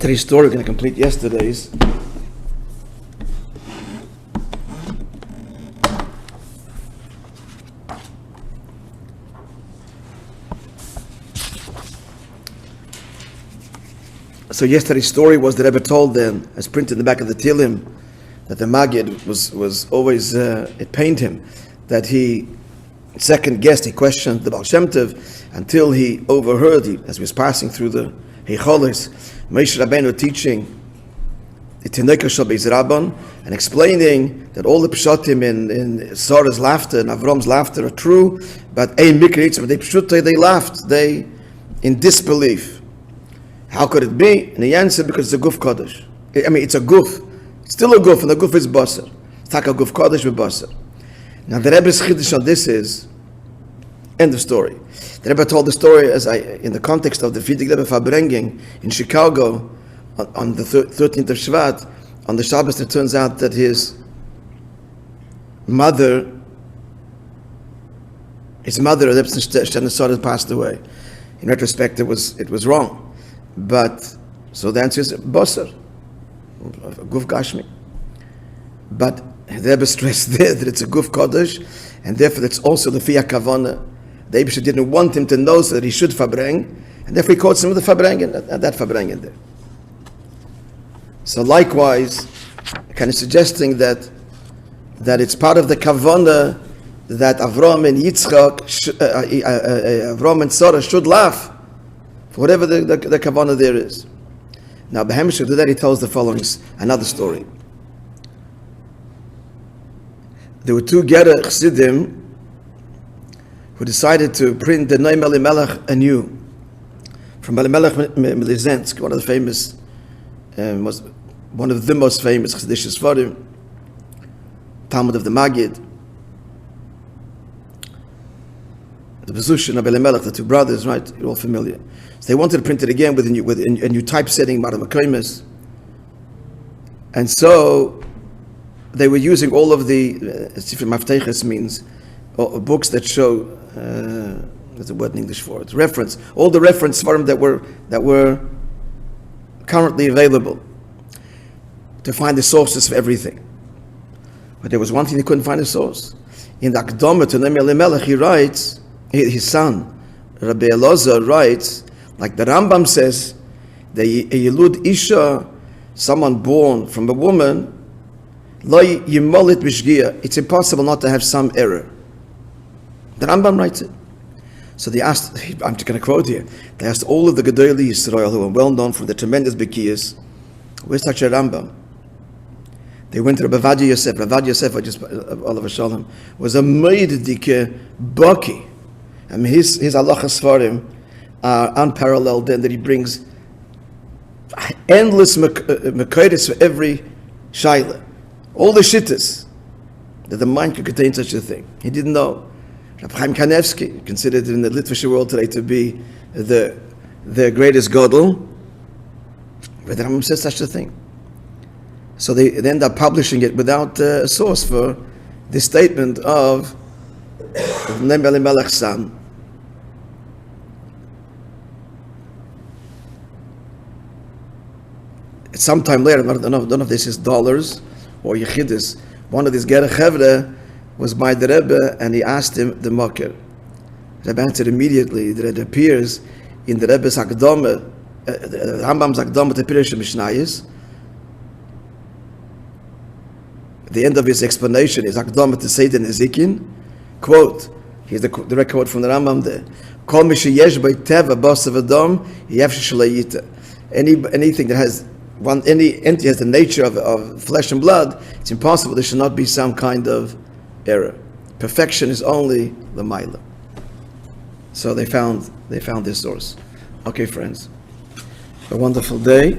Today's story we're going to complete yesterday's. So yesterday's story was the Rebbe told then, as printed in the back of the Tilim, that the Maggid was always, it pained him, that he second guessed, he questioned the Baal Shem Tov until he overheard, as he was passing through the Heicholis, Moishe Rabbeinu teaching the Tineka Shal Beis Rabban and explaining that all the pshatim in Sarah's laughter and Avram's laughter are true, but they laughed, they in disbelief. How could it be? And he answered, because it's a guf kodesh. I mean, it's a guf. It's still a guf, and the guf is basar. It's like a guf kodesh with basar. Now, the Rebbe's chiddush on this is, end of story. The Rebbe told the story in the context of the Frierdiker Rebbe Farbrengen in Chicago on the 13th of Shvat, on the Shabbos. It turns out that his mother, Rebbe Shtenesar, had passed away. In retrospect, it was wrong. But, so the answer is basar, guf gashmi. But the Rebbe stressed there that it's a guf kodesh, and therefore it's also the fiyah kavana. The Eibusher didn't want him to know so that he should fabreng, and therefore he quotes him with the fabrengen, and that fabrengen there. So likewise, kind of suggesting that it's part of the kavana that Avram and Yitzchak, Avram and Sarah should laugh for whatever the kavanah there is. Now, Behemshech to that he tells the following, another story. There were two Gera Chassidim who decided to print the Noam Elimelech anew from Elimelech Milizensk, one of the most famous Chassidic Sfarim, Talmud of the Maggid. The Bezushin of Elimelech, the two brothers, right? You're all familiar. So they wanted to print it again with a new typesetting, Maramakamis. And so they were using all of the Sifri Mafteches means books that show there's a word in English for it. Reference, all the reference forms that were currently available to find the sources for everything. But there was one thing they couldn't find a source. In the Akdama to Noam Elimelech, he writes, his son, Rabbi Elazar, writes, like the Rambam says, the Yilud Isha, someone born from a woman, Lo Yimolit Bishgia, it's impossible not to have some error. The Rambam writes it. So they asked, I'm just going to quote here, they asked all of the Gedolei Yisrael who are well known for their tremendous Bekiyas, where's such a Rambam? They went to Rabbi Vadia Yosef. Rabbi Vadia Yosef, Olav Shalom, was a Meidike Baki. I mean, his halachas svarim are unparalleled, and that he brings endless mekoides for every shaila. All the shittas that the mind could contain such a thing. He didn't know. Rabbi Chaim Kanevsky, considered in the Litvish world today to be the greatest gadol, but the Rambam says such a thing. So they end up publishing it without a source for this statement of Noam Elimelech's son. Sometime later, I don't know if this is dollars or yechidus, one of these Gera Chevre was by the Rebbe, and he asked him the Makir. The Rebbe answered immediately that it appears in the Rebbe's Akdama, Rambam's Akdama to Pirush Mishnayos. The end of his explanation is Akdama to Seder Nezikin. Quote, here's the direct quote from the Rambam there. Kol misheyesh b'teva basav adam yefsh shlayita. Anything that has any entity has the nature of flesh and blood, it's impossible. There should not be some kind of error. Perfection is only the Maila. So they found this source. Okay, friends, a wonderful day.